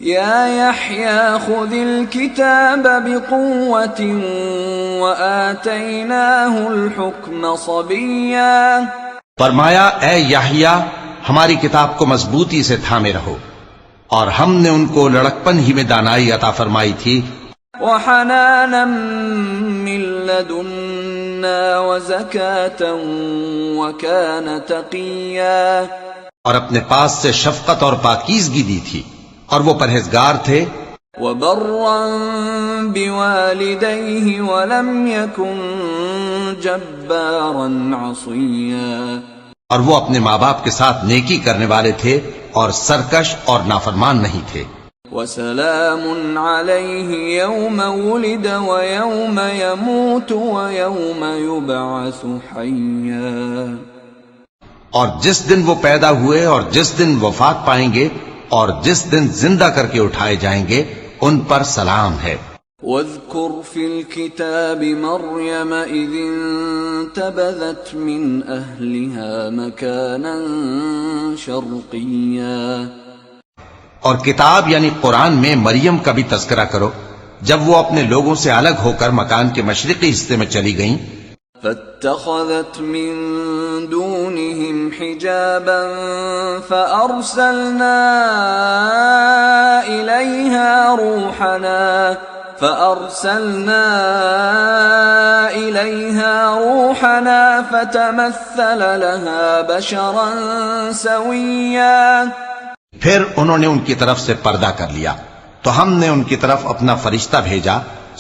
يا يحيى خذ الكتاب بقوة وآتيناه الحكم صبيا، فرمایا اے یحییٰ ہماری کتاب کو مضبوطی سے تھامے رہو، اور ہم نے ان کو لڑکپن ہی میں دانائی عطا فرمائی تھی، وحنانا من لدنا وزكاة وكان تقيا، اور اپنے پاس سے شفقت اور پاکیزگی دی تھی، اور وہ پرہیزگار تھے، وبرا بوالديه ولم يكن جبارا عصيا، اور وہ اپنے ماں باپ کے ساتھ نیکی کرنے والے تھے اور سرکش اور نافرمان نہیں تھے، وسلام عليه يوم ولد ويوم يموت ويوم يبعث حيا، اور جس دن وہ پیدا ہوئے اور جس دن وفات پائیں گے اور جس دن زندہ کر کے اٹھائے جائیں گے ان پر سلام ہے۔ واذكر في الكتاب مريم إذ انتبذت من أهلها مكانا شرقيا، اور کتاب یعنی قرآن میں مریم کا بھی تذکرہ کرو جب وہ اپنے لوگوں سے الگ ہو کر مکان کے مشرقی حصے میں چلی گئیں، فاتخذت من دونهم حجابا فأرسلنا إليها روحنا فتمثل لها بشرا سويا، پھر انہوں نے ان کی طرف سے پردہ کر لیا تو ہم نے ان کی طرف اپنا فرشتہ بھیجا،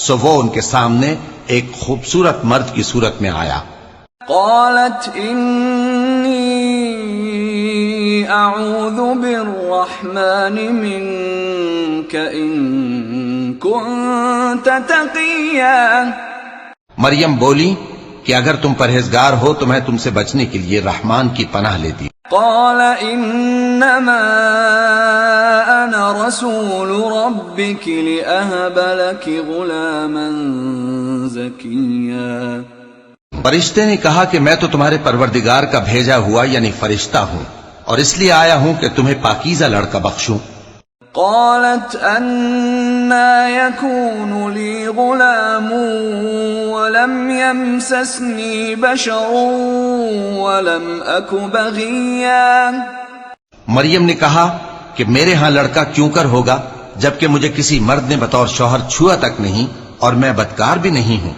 سو وہ ان کے سامنے ایک خوبصورت مرد کی صورت میں آیا۔ قالت انی اعوذ بالرحمن منک ان کنت تقیا، مریم بولی کہ اگر تم پرہیزگار ہو تو میں تم سے بچنے کے لیے رحمان کی پناہ لیتی۔ قال انما انا رسول ربك لأهب لك غلاما زكيا، فرشتے نے کہا کہ میں تو تمہارے پروردگار کا بھیجا ہوا یعنی فرشتہ ہوں، اور اس لیے آیا ہوں کہ تمہیں پاکیزہ لڑکا بخشوں۔ قالت أنا يكون لي غلام ولم يمسسني بشر ولم أك بغيا، مریم نے کہا کہ میرے ہاں لڑکا کیوں کر ہوگا جبکہ مجھے کسی مرد نے بطور شوہر چھوا تک نہیں اور میں بدکار بھی نہیں ہوں۔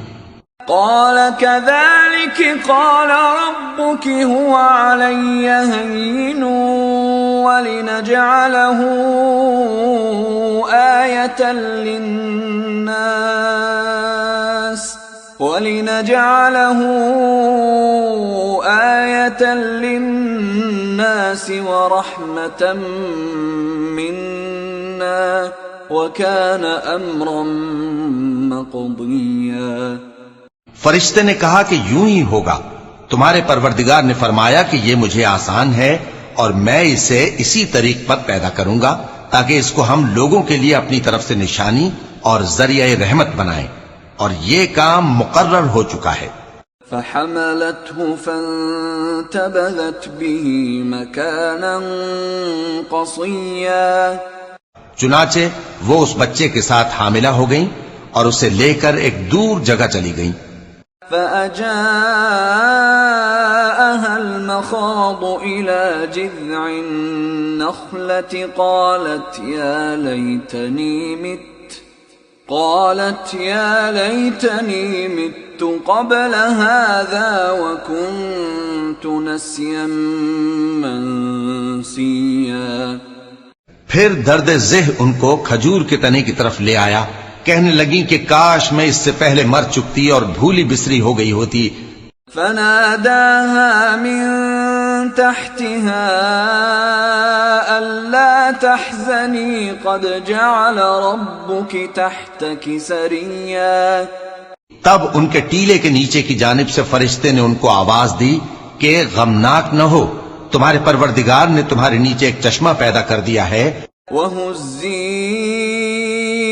قال كذلك قال ربك هو علي هين ولنجعله آية للناس ورحمة منا وكان أمرا مقضيا، فرشتے نے کہا کہ یوں ہی ہوگا، تمہارے پروردگار نے فرمایا کہ یہ مجھے آسان ہے اور میں اسے اسی طریق پر پیدا کروں گا تاکہ اس کو ہم لوگوں کے لیے اپنی طرف سے نشانی اور ذریعہ رحمت بنائیں، اور یہ کام مقرر ہو چکا ہے۔ فحملته فانتبذت به مكانا قصيا، چنانچہ وہ اس بچے کے ساتھ حاملہ ہو گئیں اور اسے لے کر ایک دور جگہ چلی گئیں۔ فأجاءها المخاض إلى جذع النخلة قالت يا ليتني مت قبل هذا وكنت نسيا منسيا، پھر درد ذہ ان کو کھجور کے تنے کی طرف لے آیا، کہنے لگیں کہ کاش میں اس سے پہلے مر چکتی اور بھولی بسری ہو گئی ہوتی۔ فناداها من تحتها ألا تحزني قد جعل ربك تحتك سريا، تب ان کے ٹیلے کے نیچے کی جانب سے فرشتے نے ان کو آواز دی کہ غمناک نہ ہو، تمہارے پروردگار نے تمہارے نیچے ایک چشمہ پیدا کر دیا ہے۔ وَهُزِّي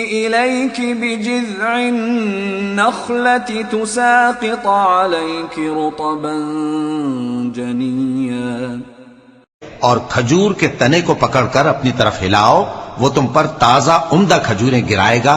إِلَيْكِ بِجِذْعِ النَّخْلَةِ تُسَاقِطْ عَلَيْكِ رُطَبًا جَنِيًّا، اور کھجور کے تنے کو پکڑ کر اپنی طرف ہلاؤ وہ تم پر تازہ عمدہ کھجوریں گرائے گا